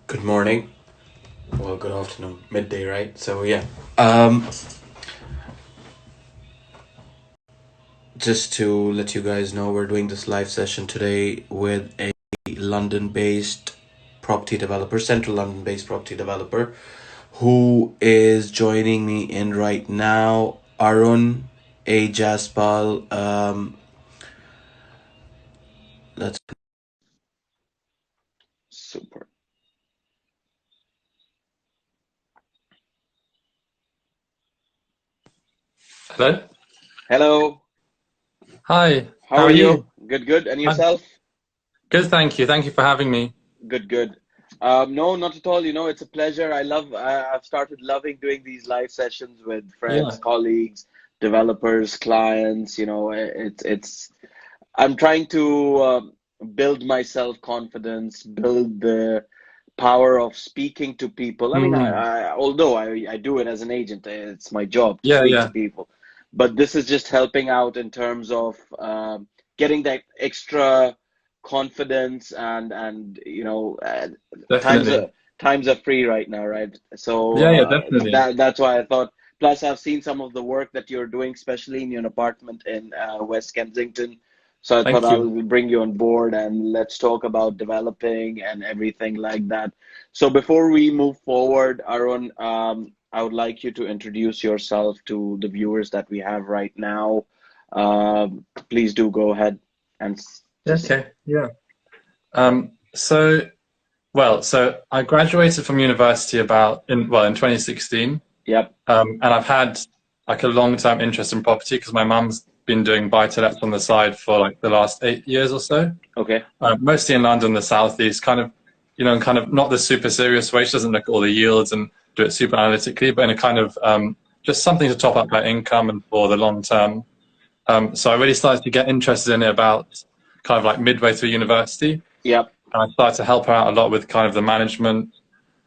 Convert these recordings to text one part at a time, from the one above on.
Good morning. Well, good afternoon, midday, right? So yeah. Um, just to let you guys know, we're doing this live session today with a London-based property developer, central London-based property developer, who is joining me in right now. Arun A. Jaspal. Let's. Super. Hello. Hello. Hi. How How are are you? you? Good, good. And I'm yourself? good, thank you. Thank you for having me. Good, good. No, not at all. It's a pleasure. I've started loving doing these live sessions with friends, Yeah, colleagues, developers, clients. I'm trying to build my self-confidence, build the power of speaking to people. I mean, mm, although I do it as an agent, it's my job to yeah, speak to yeah, people. But this is just helping out in terms of getting that extra confidence and times definitely. are times are free right now, right? So Yeah, yeah, definitely. that's why I thought. Plus, I've seen some of the work that you're doing, especially in your apartment in West Kensington. So I thought Thank you. I'll bring you on board and let's talk about developing and everything like that. So before we move forward, Arun, I would like you to introduce yourself to the viewers that we have right now. Please do go ahead and just, Okay, yeah. So, so I graduated from university in 2016. yep, And I've had like a long-term interest in property because my mum's been doing buy-to-lets on the side for like the last 8 years or so. okay, Mostly in London, the southeast, in kind of not the super serious way. She doesn't look at all the yields and do it super analytically, but in a kind of just something to top up her income and for the long term. So I really started to get interested in it about kind of like midway through university, yep, and I started to help her out a lot with kind of the management,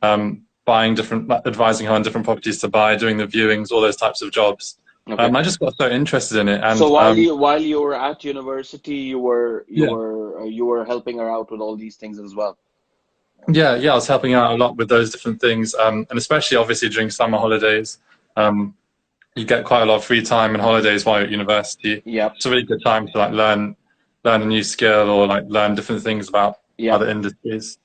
buying different, advising her on different properties to buy, doing the viewings, all those types of jobs. okay. I just got so interested in it, So and while you were at university, yeah. you were helping her out with all these things as well. Yeah, I was helping out a lot with those different things, and especially obviously during summer holidays, um, you get quite a lot of free time and holidays while you're at university. Yep, It's a really good time to like learn a new skill or like learn different things about yep. other industries.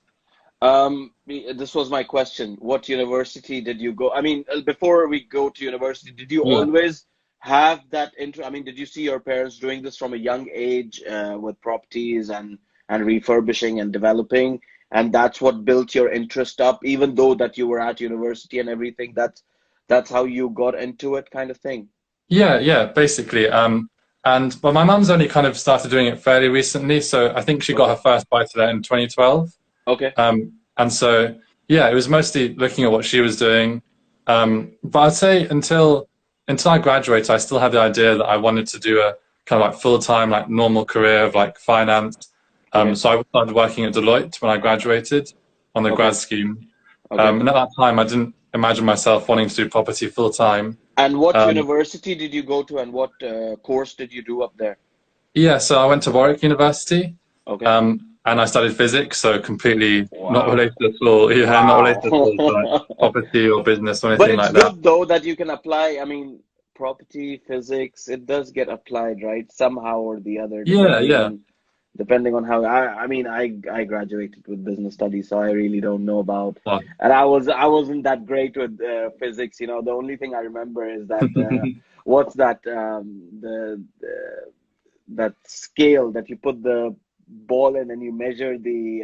This was my question. What university did you go? I mean, before we go to university, did you Yeah, always have that interest? I mean, did you see your parents doing this from a young age, with properties and refurbishing and developing, and that's what built your interest up, even though that you were at university and everything, that's how you got into it, kind of thing. yeah, basically. And well, my mum's only kind of started doing it fairly recently, so I think she got her Okay. first bite to that in 2012. Okay. And so, yeah, it was mostly looking at what she was doing. But I'd say until I graduated, I still had the idea that I wanted to do a kind of like full-time, like normal career of like finance. Okay. So I started working at Deloitte when I graduated on the grad Okay. scheme. Okay. And at that time, I didn't imagine myself wanting to do property full time. And what Um, university did you go to, and what course did you do up there? yeah, so I went to Warwick University, Okay. and I studied physics, so completely not Wow. related at all. Yeah, not Wow. related at all to like property or business or But anything it's like that. good though that you can apply. I mean, property, physics, it does get applied, right? Somehow or the other, Yeah, yeah. depending on how I mean, I graduated with business studies, so I really don't know about. Well, And I wasn't that great with physics. The only thing I remember is that what's that that scale that you put the ball in and you measure the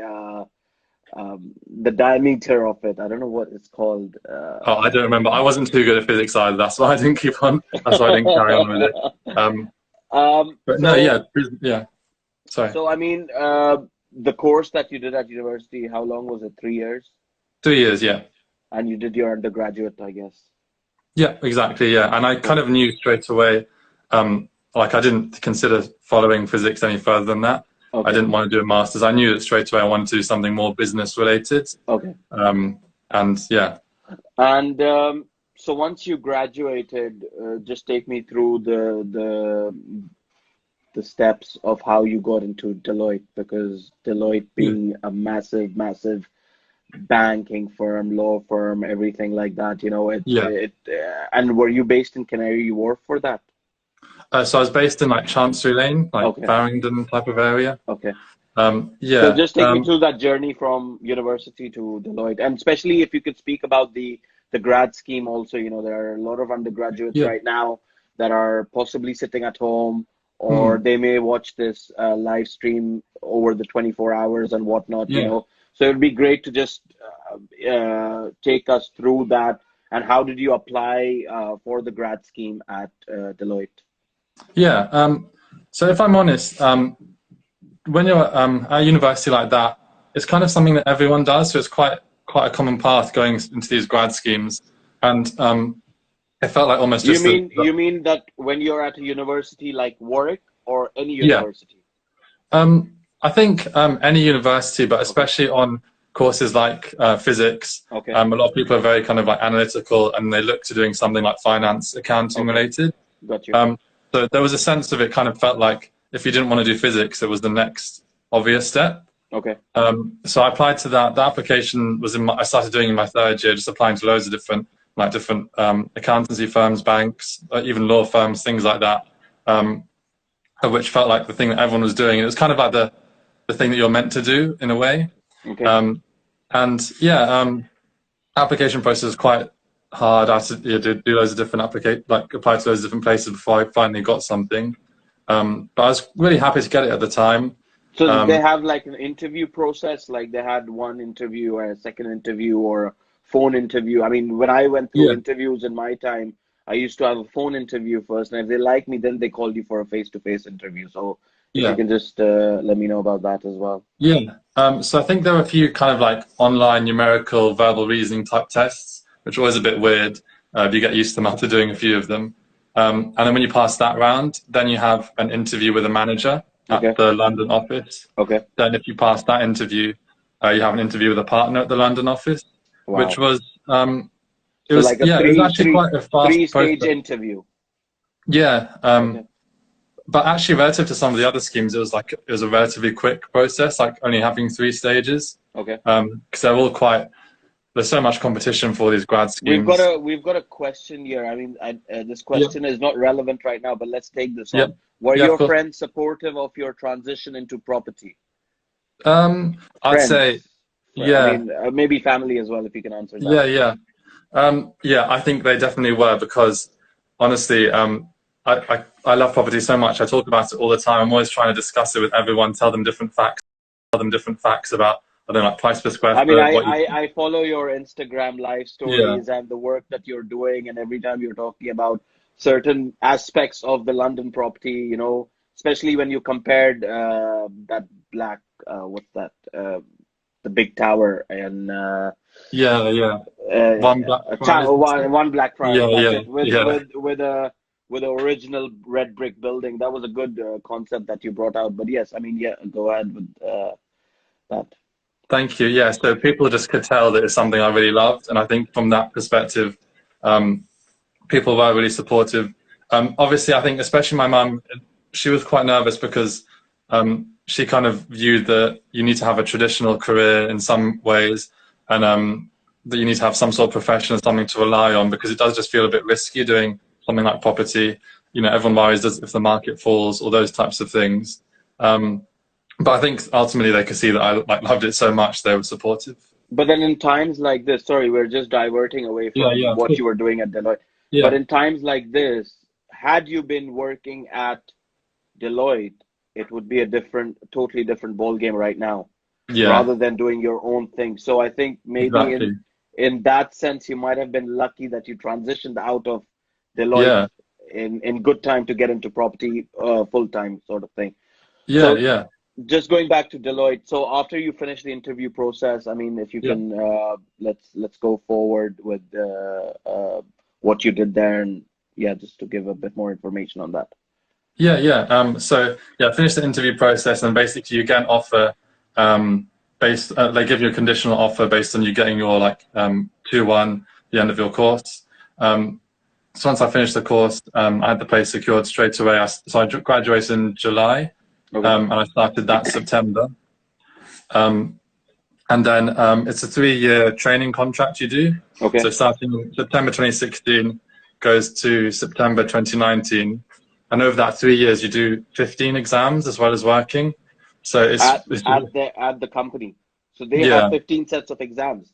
diameter of it. I don't know what it's called. oh, I don't remember. I wasn't too good at physics either. That's why I didn't keep on. That's why I didn't carry on with it. Um, but no, So, yeah. Sorry, I mean, the course that you did at university, how long was it? 3 years? 2 years. Yeah, And you did your undergraduate, I guess. yeah, exactly. Yeah, and I kind Cool. of knew straight away. Like I didn't consider following physics any further than that. I Okay. didn't want to do a master's. I knew that straight away I wanted to do something more business related. Okay. Um, and yeah, And so once you graduated, just take me through the steps of how you got into Deloitte, because Deloitte yeah, being a massive, massive banking firm, law firm, everything like that. Yeah. And were you based in Canary Wharf for that? So I was based in like Chancery Lane, like Okay, Farringdon type of area. okay. So Yeah. just take me through that journey from university to Deloitte, and especially if you could speak about the grad scheme also. There are a lot of undergraduates Yeah. right now that are possibly sitting at home, or Mm, they may watch this live stream over the 24 hours and whatnot. yeah. So it'd be great to just take us through that. And how did you apply for the grad scheme at Deloitte? Yeah. So if I'm honest, when you're at a university like that, it's kind of something that everyone does. So it's quite a common path going into these grad schemes, and it felt like almost You just mean you mean that when you're at a university like Warwick or any yeah. university? I think any university, but Okay. especially on courses like physics, Okay. a lot of people are very kind of like analytical, and they look to doing something like finance, accounting Okay. related. Got you. So there was a sense of it kind of felt like if you didn't want to do physics, it was the next obvious step. Okay. So I applied to that. The application was I started doing in my third year, just applying to loads of different accountancy firms, banks, even law firms, things like that, which felt like the thing that everyone was doing. It was kind of like the thing that you're meant to do in a way. Okay. And yeah, application process was quite hard. I had to do loads of different apply to loads of different places before I finally got something. But I was really happy to get it at the time. So did they have like an interview process? Like they had one interview or a second interview or a phone interview? I mean, when I went through Yeah, interviews in my time, I used to have a phone interview first, and if they like me, then they called you for a face-to-face interview. So if you yeah, can just let me know about that as well. yeah. So I think there were a few kind of like online numerical verbal reasoning type tests, which are always a bit weird if you get used to them after doing a few of them. And then when you pass that round, then you have an interview with a manager at Okay. the London office. Okay. Then if you pass that interview, you have an interview with a partner at the London office, which Wow. was So like a it was actually quite a fast three-stage process. interview. Yeah, Okay. but actually relative to some of the other schemes, it was a relatively quick process, like only having 3 stages. Okay. Because they're all there's so much competition for these grad We've got schemes. a question here. I mean, this Yeah, question is not relevant right now, but let's take this yeah, on. Were yeah, of your course. friends supportive of your transition into property? I'd say, Friends. I yeah, mean, maybe family as well, if you can answer that. yeah, yeah. Yeah, I think they definitely were because honestly, I love property so much. I talk about it all the time. I'm always trying to discuss it with everyone, tell them different facts about, I don't know, like price per square I mean, foot, what you, I follow your Instagram live yeah, stories and the work that you're doing, and every time you're talking about certain aspects of the London property, especially when you compared that black, what's that, the big tower and yeah, yeah. One Black Friday. one Blackfriars. Yeah, That's yeah, it. With yeah. with the original red brick building, that was a good concept that you brought out. But yes, I mean, yeah, go ahead with that. Thank you. Yeah, so people just could tell that it's something I really loved, and I think from that perspective, um, people were really supportive. Obviously, I think especially my mum, she was quite nervous because she kind of viewed that you need to have a traditional career in some ways, and that you need to have some sort of profession and something to rely on because it does just feel a bit risky doing something like property. Everyone worries if the market falls, all those types of things. But I think ultimately they could see that I loved it so much they were supportive. But then in times like this, sorry, we're just diverting away Yeah, from yeah, what you were doing at Deloitte. But yeah, in times like this, had you been working at Deloitte, it would be a totally different ball game right now, yeah, rather than doing your own thing. So I think maybe exactly. in that sense, you might have been lucky that you transitioned out of Deloitte Yeah, in good time to get into property full time sort of thing. yeah, So yeah, just going back to Deloitte. So after you finish the interview process, I mean, if you yeah, can, let's go forward with what you did there, and yeah, just to give a bit more information on that. yeah, yeah. So yeah, finish the interview process, and basically you get an offer. They give you a conditional offer based on you getting your 2-1 the end of your course. So once I finished the course, I had the place secured straight away. So I graduated in July, Okay. and I started that September. Um, And then it's a 3-year training contract you do. Okay. So starting September 2016 goes to September 2019. And over that 3 years, you do 15 exams as well as working. So it's At the company. So they yeah. have 15 sets of exams.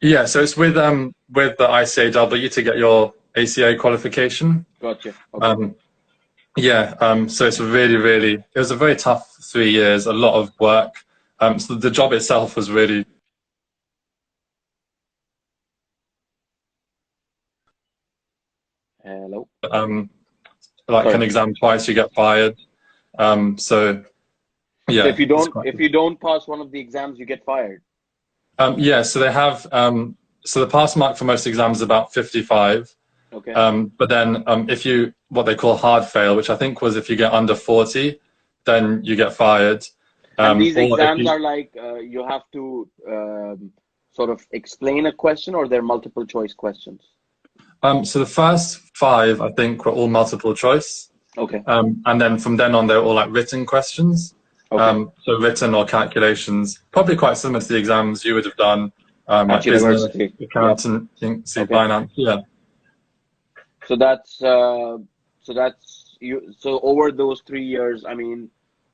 Yeah, so it's with the ICAW to get your ACA qualification. Gotcha. Okay. So it's it was a very tough 3 years, a lot of work. So the job itself was really Hello. like Sorry. an exam twice, you get fired. So yeah. So if you don't pass one of the exams, you get fired. So they have so the pass mark for most exams is about 55. Okay. But then if you what they call hard fail, which I think was if you get under 40, then you get fired. And these exams are like you have to sort of explain a question, or they're multiple choice questions? So the first 5, I think, were all multiple choice. Okay. And then from then on, they're all like written questions. Okay. So written or calculations, probably quite similar to the exams you would have done, at like university. Business, accountancy, Okay. finance. Yeah. So that's you. So over those 3 years, I mean,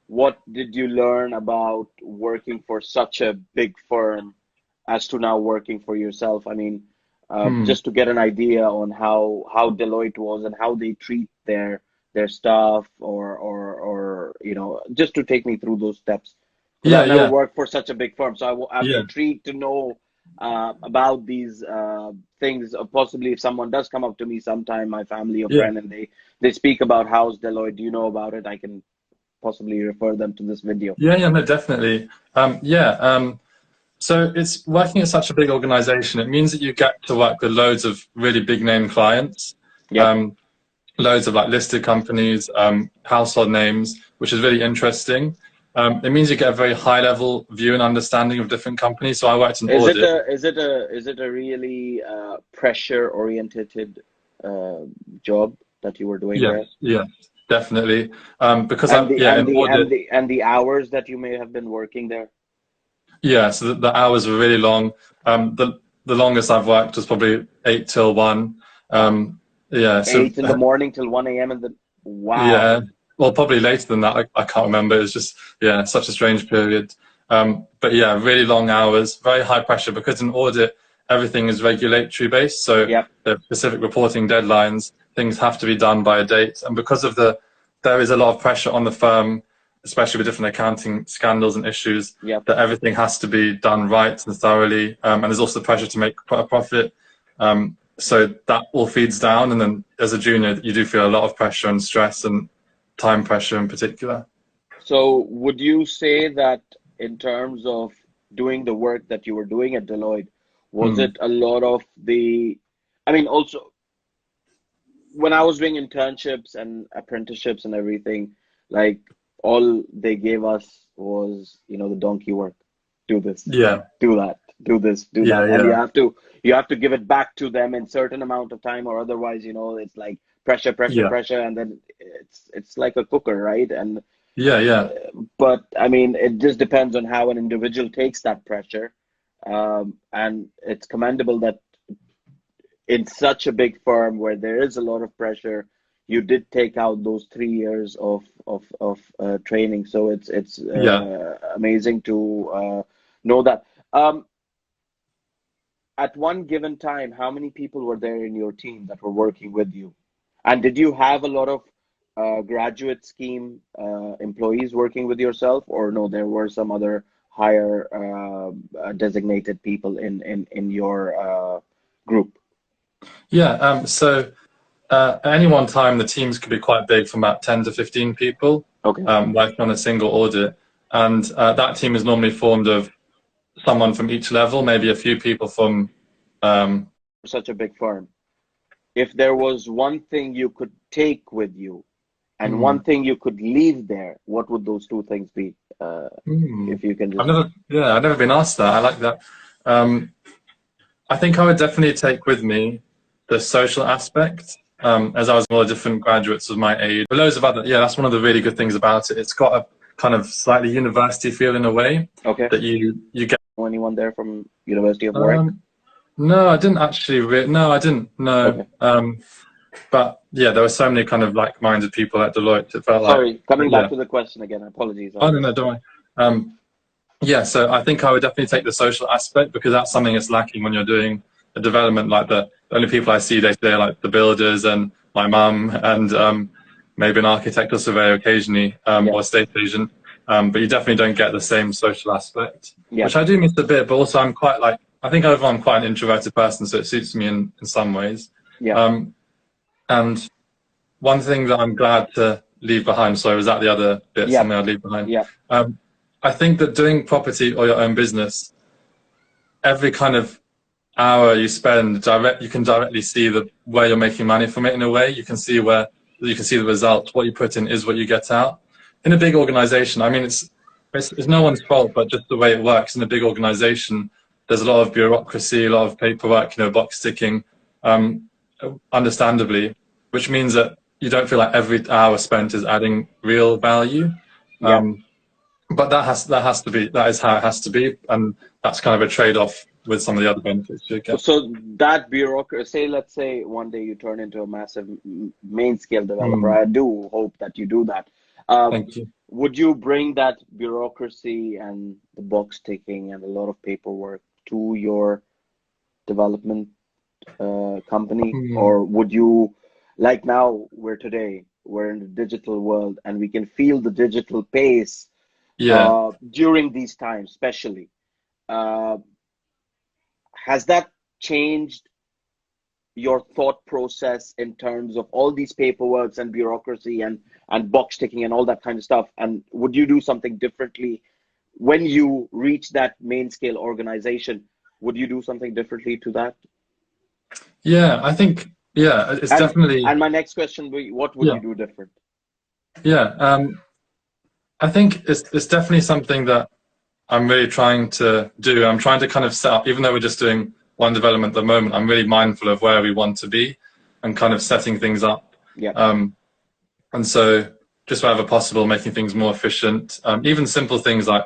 what did you learn about working for such a big firm as to now working for yourself? I mean, just to get an idea on how Deloitte was and how they treat their staff, or just to take me through those steps. Because I've never worked for such a big firm, so I'm intrigued to know about these things. Possibly, if someone does come up to me sometime, my family or friend, and they speak about how's Deloitte, do you know about it? I can possibly refer them to this video. No, definitely. So it's working at such a big organization. It means that you get to work with loads of really big name clients, loads of like listed companies, household names, which is really interesting. It means you get a very high level view and understanding of different companies. So I worked in audit. Is it a really pressure oriented job that you were doing there? Yeah, definitely. Because the hours that you may have been working there. Yeah, so the hours were really long. The longest I've worked was probably 8 till 1. So 8 in the morning till 1 a.m. Wow. Yeah, well, probably later than that. I can't remember. It was just such a strange period. But yeah, really long hours, very high pressure because in audit everything is regulatory based. So the specific reporting deadlines, things have to be done by a date, and because of there is a lot of pressure on the firm, especially with different accounting scandals and issues, that everything has to be done right and thoroughly. And there's also the pressure to make a profit. So that all feeds down. And then as a junior, you do feel a lot of pressure and stress and time pressure in particular. So would you say that in terms of doing the work that you were doing at Deloitte, was it a lot of also when I was doing internships and apprenticeships and everything, like, all they gave us was, the donkey work. Do this, do that, do this, do that. And you have to give it back to them in certain amount of time, or otherwise, it's like pressure, and then it's like a cooker, right? And but I mean, it just depends on how an individual takes that pressure. And it's commendable that in such a big firm where there is a lot of pressure, you did take out those 3 years of training. So it's amazing to know that. At one given time, how many people were there in your team that were working with you? And did you have a lot of graduate scheme employees working with yourself, or no, there were some other higher designated people in your group? So at any one time, the teams could be quite big, from about 10 to 15 people working on a single audit. And that team is normally formed of someone from each level, maybe a few people from... Such a big firm. If there was one thing you could take with you and one thing you could leave there, what would those two things be? If you can just... I've never been asked that. I like that. I think I would definitely take with me the social aspect. As I was with all the different graduates of my age, but loads of other, that's one of the really good things about it. It's got kind of slightly university feel in a way Okay. that you get. Anyone there from University of Warwick? No, I didn't actually. No, I didn't. No. Okay. But yeah, there were so many kind of like-minded people at Deloitte. It felt like. Sorry, coming But back yeah. to the question again. Apologies Oh on no, this. no, don't worry. Yeah, so I think I would definitely take the social aspect because that's something that's lacking when you're doing a development. Like the only people I see day to day are like the builders and my mum and maybe an architect or surveyor occasionally or estate agent. But you definitely don't get the same social aspect, Yeah. which I do miss a bit. But also, I'm quite like I think overall I'm quite an introverted person, so it suits me in some ways. Yeah. And one thing that I'm glad to leave behind. So was that the other bit? Yeah. Something I'd leave behind. Yeah. I think that doing property or your own business, every kind of hour you spend you can directly see where you're making money from it in a way. You can see the result. What you put in is what you get out. In a big organization, I mean, it's no one's fault, but just the way it works in a big organization, there's a lot of bureaucracy, a lot of paperwork, box ticking, understandably, which means that you don't feel like every hour spent is adding real value. Yeah. But that is how it has to be, and that's kind of a trade-off with some of the other benefits you get. So that bureaucracy, let's say one day you turn into a massive main scale developer. I do hope that you do that. Thank you. Would you bring that bureaucracy and the box ticking and a lot of paperwork to your development company, or would you, like now we're in the digital world and we can feel the digital pace during these times, especially. Has that changed your thought process in terms of all these paperworks and bureaucracy and box ticking and all that kind of stuff? And would you do something differently when you reach that main scale organization? Would you do something differently to that? Yeah, I think it's definitely. And my next question would be, what would you do different? Yeah, I think it's definitely something that I'm really trying to do. I'm trying to kind of set up, even though we're just doing one development at the moment, I'm really mindful of where we want to be and kind of setting things up. Yeah. And so just wherever possible, making things more efficient, even simple things like,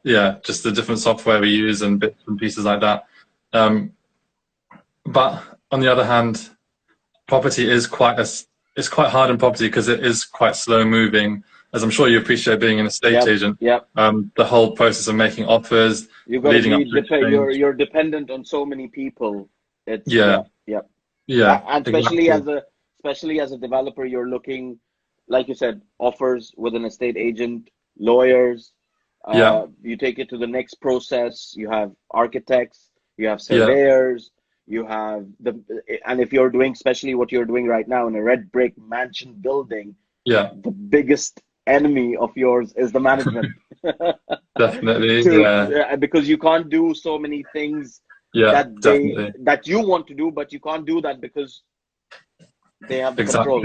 just the different software we use and bits and pieces like that. But on the other hand, property is it's quite hard in property because it is quite slow moving. As I'm sure you appreciate being an estate agent, the whole process of making offers, leading up to you're dependent on so many people. It's and especially as a developer, you're looking, like you said, offers with an estate agent, lawyers. You take it to the next process. You have architects, you have surveyors, you have and if you're doing, especially what you're doing right now in a red brick mansion building, the biggest enemy of yours is the management. Definitely, because you can't do so many things that you want to do, but you can't do that because they have the control.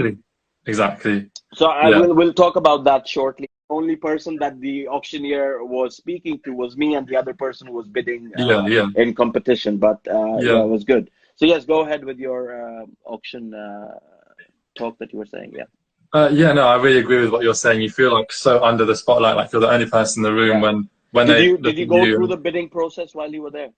Exactly. So we'll talk about that shortly. The only person that the auctioneer was speaking to was me, and the other person was bidding in competition. But it was good. So yes, go ahead with your auction talk that you were saying. No, I really agree with what you're saying. You feel like so under the spotlight, like you're the only person in the room when did you go through the bidding process while you were there?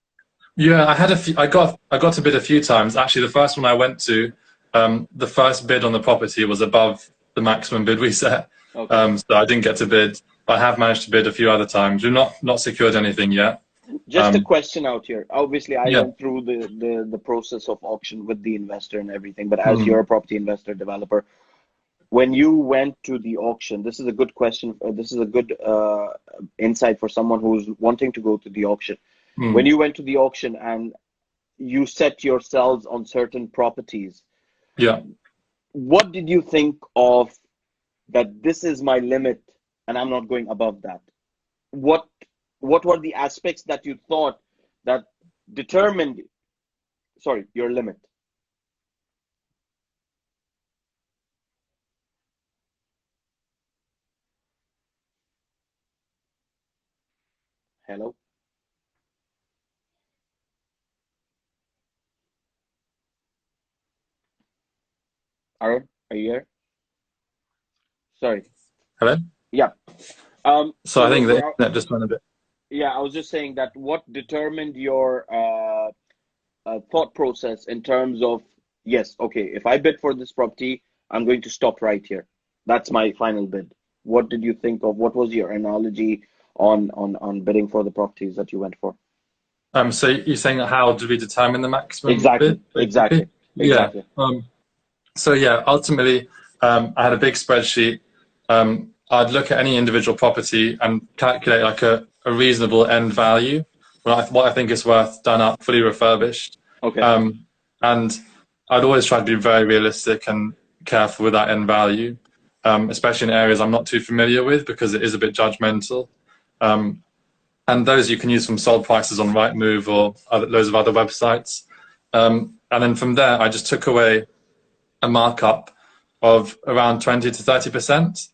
Yeah, I had a few. I got to bid a few times. Actually, the first one I went to, the first bid on the property was above the maximum bid we set. So I didn't get to bid. But I have managed to bid a few other times. We've not secured anything yet. Just a question out here. Obviously, I went through the process of auction with the investor and everything. But as you're a property investor developer, when you went to the auction, this is a good question. This is a good insight for someone who's wanting to go to the auction. When you went to the auction and you set yourselves on certain properties, what did you think of that? This is my limit, and I'm not going above that. What were the aspects that you thought that determined, your limit? Hello? Aaron, are you here? Sorry. Hello? Yeah. So I think the We're internet just went a bit. yeah, I was just saying that what determined your thought process in terms of, yes, okay, if I bid for this property, I'm going to stop right here. That's my final bid. What did you think of? What was your analogy on bidding for the properties that you went for? So you're saying how do we determine the maximum Exactly, bid, basically? exactly, Yeah. exactly. So yeah, ultimately, I had a big spreadsheet. I'd look at any individual property and calculate like a reasonable end value, what I think is worth done up, fully refurbished. Okay. And I'd always try to be very realistic and careful with that end value, especially in areas I'm not too familiar with because it is a bit judgmental. And those you can use from sold prices on Rightmove or loads of other websites. And then from there, I just took away a markup of around 20 to 30%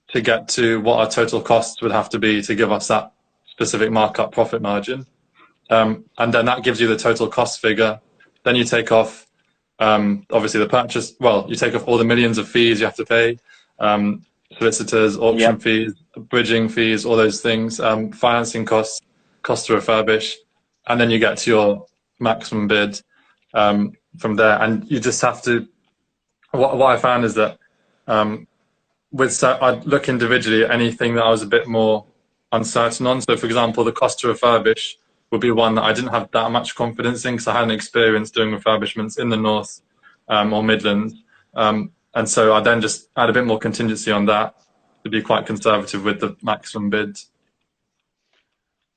to get to what our total costs would have to be to give us that specific markup profit margin. And then that gives you the total cost figure. Then you take off, obviously, the purchase. Well, you take off all the millions of fees you have to pay, solicitors, auction Yep. fees, bridging fees, all those things, financing costs, cost to refurbish, and then you get to your maximum bid from there. And you just have to. What I found is that I'd look individually at anything that I was a bit more uncertain on. So, for example, the cost to refurbish would be one that I didn't have that much confidence in because I hadn't experienced doing refurbishments in the North or Midlands. And so I then just add a bit more contingency on that to be quite conservative with the maximum bid.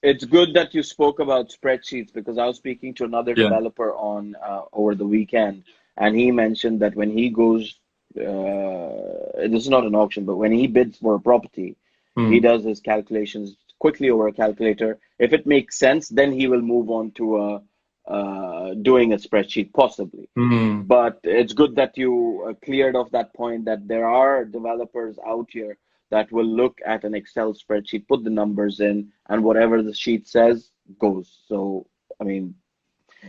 It's good that you spoke about spreadsheets because I was speaking to another Yeah. developer on over the weekend, and he mentioned that when he goes, this is not an auction, but when he bids for a property, he Mm. does his calculations quickly over a calculator. If it makes sense, then he will move on to doing a spreadsheet possibly. Mm. But it's good that you cleared off that point that there are developers out here that will look at an Excel spreadsheet, put the numbers in, and whatever the sheet says goes. So, I mean,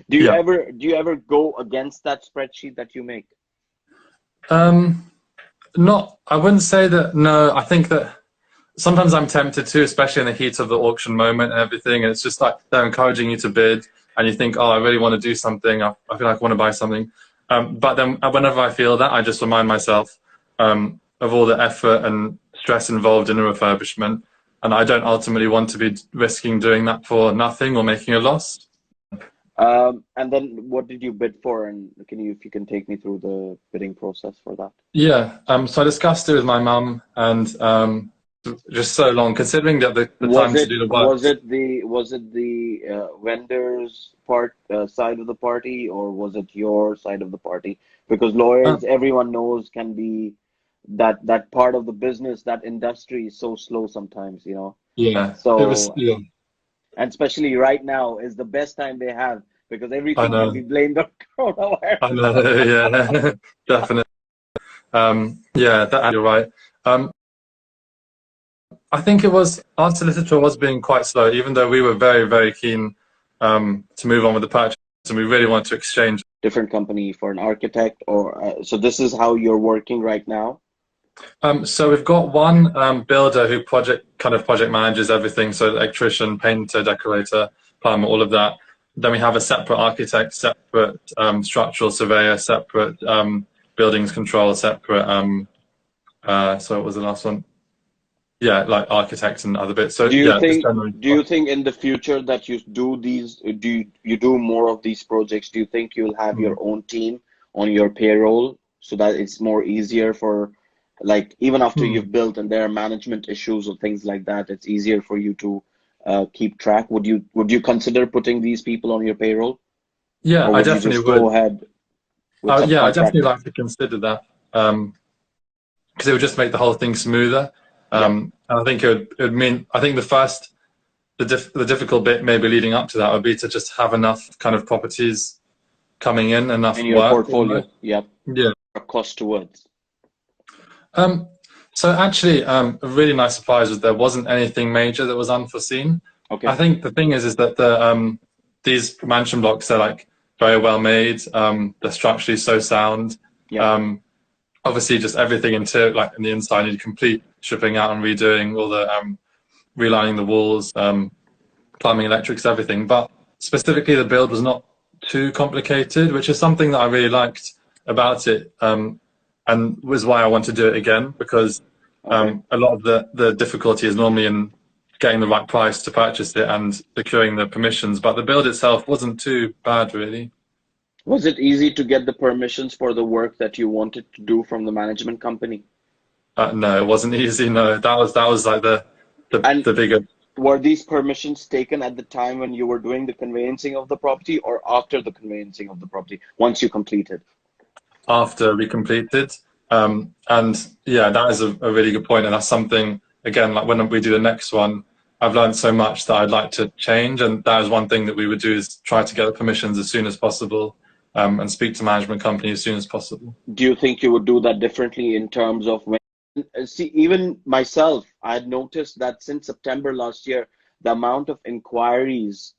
Yeah. do you ever go against that spreadsheet that you make? Not, I wouldn't say that. No, I think that sometimes I'm tempted to, especially in the heat of the auction moment and everything. And it's just like they're encouraging you to bid, and you think, oh, I really want to do something. I feel like I want to buy something. But then whenever I feel that, I just remind myself of all the effort and stress involved in a refurbishment. And I don't ultimately want to be risking doing that for nothing or making a loss. And then what did you bid for? And if you can take me through the bidding process for that? Yeah. So I discussed it with my mum, and just so long, considering that the Was time to it do the work. was it the vendor's side of the party, or was it your side of the party? Because lawyers, everyone knows, can be that part of the business, that industry is so slow sometimes, you know. Yeah, it was. So, Yeah, and especially right now is the best time they have because I everything can be know. blamed on I coronavirus. know. Yeah, definitely. Yeah, you're right. I think it was our solicitor was being quite slow, even though we were very, very keen to move on with the purchase, and we really wanted to exchange. Different company for an architect, or so this is how you're working right now? So we've got one builder who project manages everything, so electrician, painter, decorator, plumber, all of that. Then we have a separate architect, separate structural surveyor, separate buildings control, separate. So what was the last one? Yeah, like architects and other bits. So Do you yeah, just think generally. do you think in the future that you do more of these projects? Do you think you'll have your Mm. own team on your payroll so that it's more easier for, like, even after Hmm. you've built and there are management issues or things like that, it's easier for you to keep track? Would you consider putting these people on your payroll, Yeah, or I would you definitely just go would. ahead with Yeah, I definitely subcontracting? like to consider that because it would just make the whole thing smoother. Yep. And I think it would mean I think the difficult bit maybe leading up to that would be to just have enough kind of properties coming in, enough In your work almost. portfolio. Yep. Yeah. A cost towards. Um, so actually, a really nice surprise was there wasn't anything major that was unforeseen. I Okay. think the thing is that these mansion blocks are like very well made. They're structurally so sound. Yep. Um, Obviously, just everything into like in the inside need complete stripping out and redoing all the relining the walls, plumbing, electrics, everything. But specifically, the build was not too complicated, which is something that I really liked about it, and was why I want to do it again, because Okay. a lot of the difficulty is normally in getting the right price to purchase it and securing the permissions. But the build itself wasn't too bad, really. Was it easy to get the permissions for the work that you wanted to do from the management company? No, it wasn't easy. No, that was like And the bigger. were these permissions taken at the time when you were doing the conveyancing of the property or after the conveyancing of the property, once you completed? After we completed. And yeah, that is a really good point. And that's something, again, like when we do the next one, I've learned so much that I'd like to change. And that is one thing that we would do, is try to get the permissions as soon as possible, and speak to management company as soon as possible. Do you think you would do that differently in terms of when, see, even myself, I had noticed that since September last year, the amount of inquiries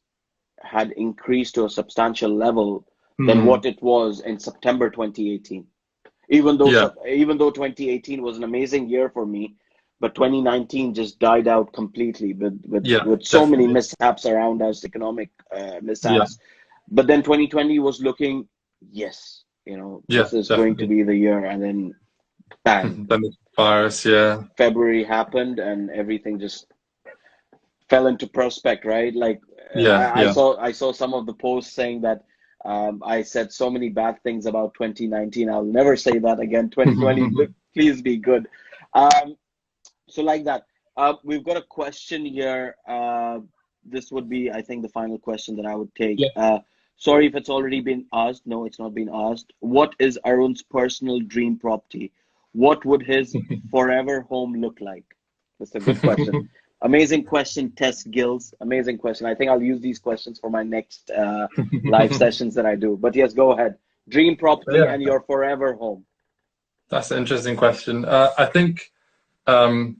had increased to a substantial level than Hmm. what it was in September 2018. Even though Yeah, even though 2018 was an amazing year for me, but 2019 just died out completely with yeah, so many definitely. mishaps around us, economic Yeah, mishaps. But then 2020 was looking, yes, yeah, this is going to definitely. be the year, and then bang, Then the virus, yeah, February happened, and everything just fell into prospect, right? Like yeah, yeah. I saw some of the posts saying that I said so many bad things about 2019. I'll never say that again. 2020, please be good. Um, so like that, we've got a question here. This would be, I think, the final question that I would take. Yeah. Sorry if it's already been asked. No, it's not been asked. What is Arun's personal dream property? What would his forever home look like? That's a good question. Amazing question, Tess Gills. Amazing question. I think I'll use these questions for my next live sessions that I do. But yes, go ahead. Dream property Yeah, and your forever home. that's an interesting question. I think um,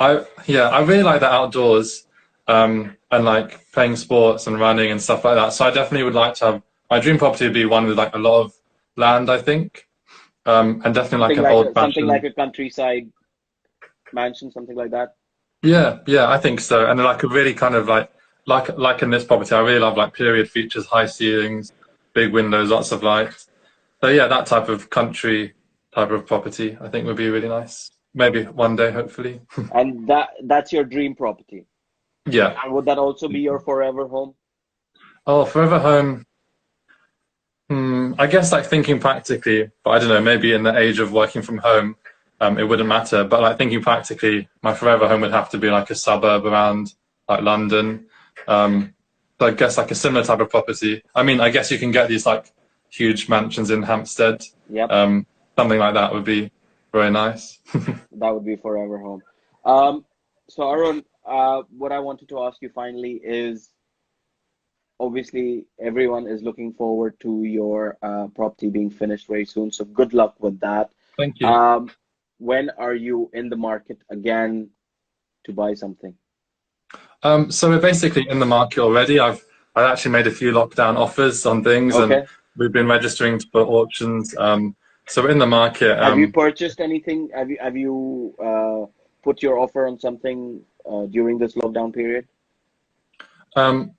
I really like the outdoors, and like playing sports and running and stuff like that. So I definitely would like to have, my dream property would be one with like a lot of land, I think, and definitely like an old Something like fashioned. a countryside mansion, something like that. Yeah, yeah, I think so. And like a really kind of like in this property, I really love like period features, high ceilings, big windows, lots of light. So yeah, that type of country type of property, I think would be really nice. Maybe one day, hopefully. And that's your dream property. Yeah. And would that also be your forever home? Oh, forever home. I guess like thinking practically, but I don't know, maybe in the age of working from home, it wouldn't matter. But like thinking practically, my forever home would have to be like a suburb around like London. So I guess like a similar type of property. I mean, I guess you can get these like huge mansions in Hampstead. Yep, Um, Something like that would be very nice. that would be forever home. Um, so Arun, what I wanted to ask you finally is, obviously everyone is looking forward to your property being finished very soon. So good luck with that. Thank you. Um, when are you in the market again to buy something? So we're basically in the market already. I've actually made a few lockdown offers on things, and Okay. we've been registering for auctions. So we're in the market. Have you purchased anything? Have you put your offer on something during this lockdown period?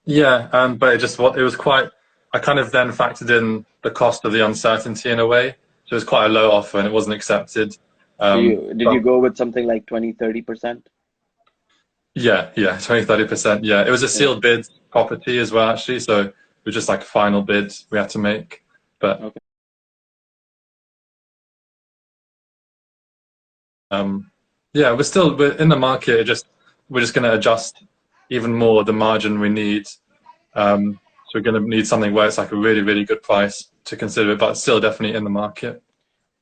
Yeah, but it was quite. I kind of then factored in the cost of the uncertainty in a way. So it was quite a low offer, and it wasn't accepted. So you did But you go with something like 20-30%? yeah, yeah, 20-30%. Yeah, it was a Yeah. sealed bid property as well, actually. So it was just like a final bid we had to make. But Okay. yeah, we're in the market. We're just going to adjust even more the margin we need. So we're going to need something where it's like a really, really good price to consider it, but still definitely in the market.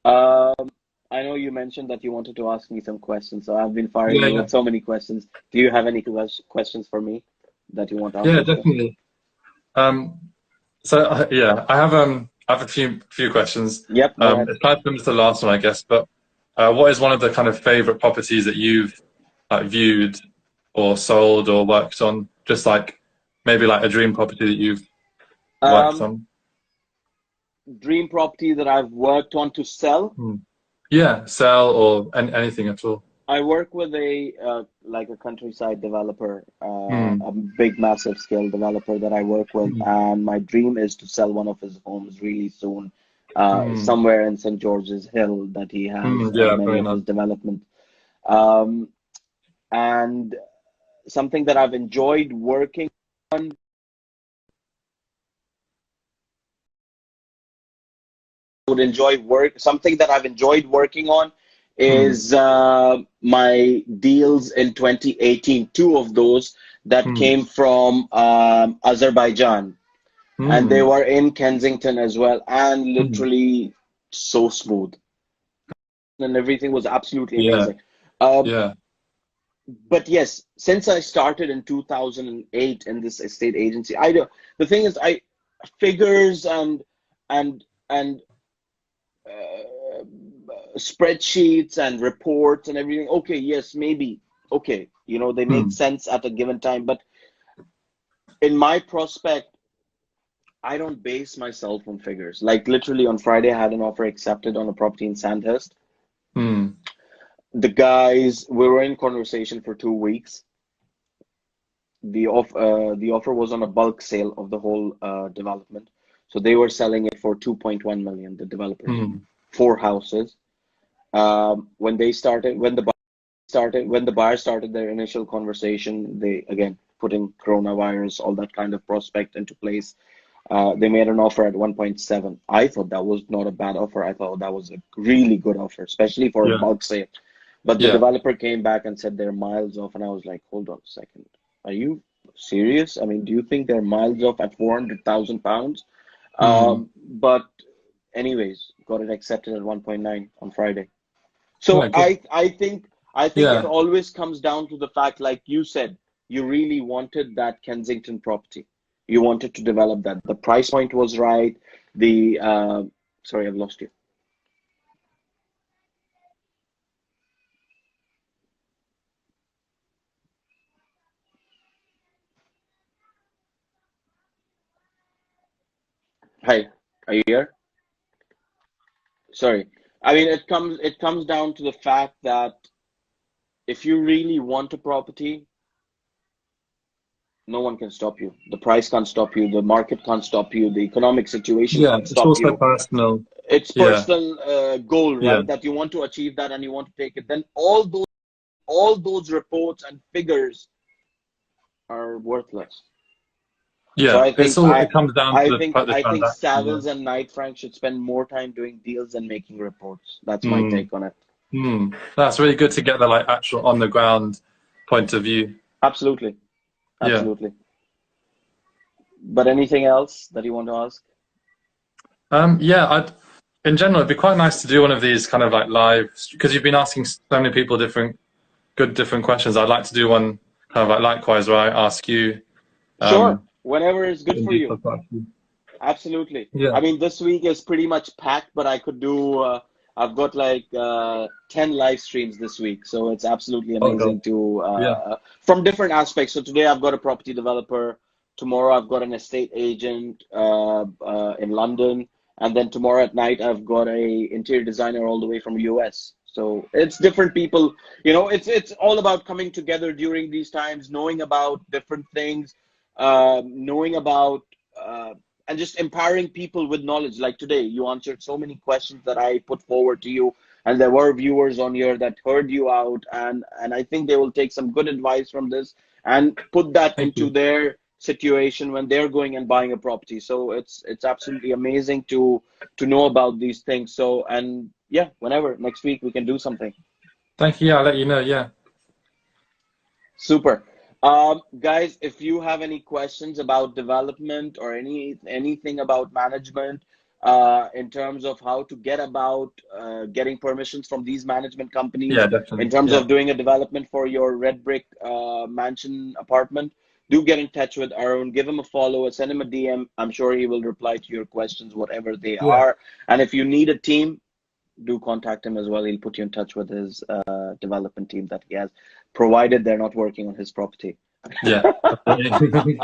Um, I know you mentioned that you wanted to ask me some questions, so I've been firing Yeah, you yeah, with so many questions. Do you have any questions for me that you want yeah, answers for? definitely. Um, yeah, I have a few questions. Yep, go ahead. It's kind of similar to the last one, I guess. But what is one of the kind of favorite properties that you've like viewed or sold or worked on? Just like maybe like a dream property that you've worked Um, on. Dream property that I've worked on to sell. Yeah, sell or anything at all. I work with a like a countryside developer, Mm. a big, massive scale developer that I work with, Mm. and my dream is to sell one of his homes really soon, Mm. somewhere in St. George's Hill that he has Mm. Yeah, many very of nice. his development. Um, and something that I've enjoyed working on, would enjoy work. Something that I've enjoyed working on Mm. is my deals in 2018. Two of those that Mm. came from Azerbaijan, and they Mm. were in Kensington as well, and Mm. literally so smooth, and everything was absolutely Yeah, amazing. Um, yeah. but yes, since I started in 2008 in this estate agency, I do. The thing is, I figures and and uh, spreadsheets and reports and everything. Okay, yes, maybe. Okay, they make Mm. sense at a given time. But in my prospect, I don't base myself on figures. Like literally on Friday, I had an offer accepted on a property in Sandhurst. Mm. We were in conversation for 2 weeks. The offer was on a bulk sale of the whole development. So they were selling it for 2.1 million, the developers, Mm. 4 houses. When the buyer started their initial conversation, they again putting coronavirus, all that kind of prospect into place. They made an offer at 1.7. I thought that was not a bad offer. I thought that was a really good offer, especially for a Yeah, bulk sale. But the yeah. developer came back and said they're miles off, and I was like, hold on a second. Are you serious? I mean, do you think they're miles off at 400,000 pounds? Mm. But anyways, got it accepted at 1.9 on Friday. Yeah, So good. I think it Yeah, always comes down to the fact, like you said, you really wanted that Kensington property. You wanted to develop that. The price point was right. The Sorry, I've lost you. Hi, are you here? Sorry. I mean, it comes down to the fact that if you really want a property, no one can stop you. The price can't stop you. The market can't stop you. The economic situation yeah. can't It's stop also you. personal. It's Yeah, personal goal, yeah, right? That you want to achieve that and you want to take it. Then all those reports and figures are worthless. So yeah. I It's think all. I It comes down to I think the I think transaction. Yeah. Savills and Knight Frank should spend more time doing deals than making reports. That's my Mm. take on it. Mm. That's really good to get the like actual on the ground point of view. Absolutely. Yeah. Absolutely. But anything else that you want to ask? Yeah. In general, it'd be quite nice to do one of these kind of like live because you've been asking so many people different questions. I'd like to do one kind of like likewise where I ask you Sure. um, Whenever is good in for you. detail questions. Absolutely. Yeah. I mean, this week is pretty much packed, but I could do, I've got like 10 live streams this week. So it's absolutely Oh God. amazing to, Yeah. from different aspects. So today I've got a property developer. Tomorrow I've got an estate agent in London. And then tomorrow at night I've got a interior designer all the way from US. So it's different people. It's all about coming together during these times, knowing about different things, knowing about and just empowering people with knowledge. Like today, you answered so many questions that I put forward to you, and there were viewers on here that heard you out, and I think they will take some good advice from this and put that Thank into you. their situation when they're going and buying a property. So it's absolutely amazing to know about these things. So, and yeah, whenever next week we can do something. Thank you. Yeah, I'll let you know. Yeah. Super. Guys, if you have any questions about development or anything about management, in terms of how to get about getting permissions from these management Yeah, companies, in definitely. terms Yeah. of doing a development for your red brick mansion apartment, do get in touch with Arun. Give him a follow, send him a DM. I'm sure he will reply to your questions, whatever they Yeah. are. And if you need a team, do contact him as well. He'll put you in touch with his development team that he has, provided they're not working on his property. Yeah. Definitely.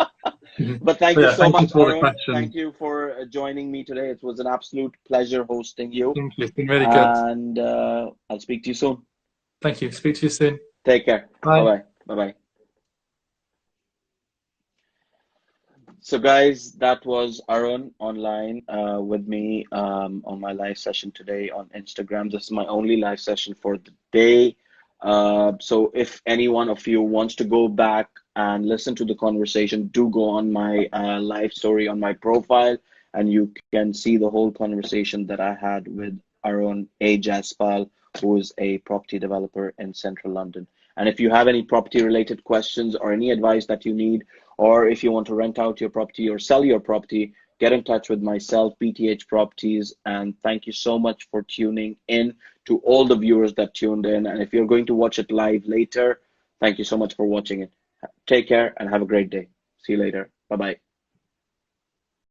But thank But you yeah, so thank you much, for all the Arun. questions. Thank you for joining me today. It was an absolute pleasure hosting you, Thank you. It's been really good. and I'll speak to you soon. Thank you. Speak to you soon. Take care. Bye. Bye-bye. Bye-bye. So guys, that was Arun online with me on my live session today on Instagram. This is my only live session for the day. So if any one of you wants to go back and listen to the conversation, do go on my live story on my profile, and you can see the whole conversation that I had with Arun A. Jaspal, who is a property developer in Central London. And if you have any property related questions or any advice that you need, or if you want to rent out your property or sell your property, get in touch with myself, BTH Properties. And thank you so much for tuning in, to all the viewers that tuned in. And if you're going to watch it live later, thank you so much for watching it. Take care and have a great day. See you later. Bye-bye.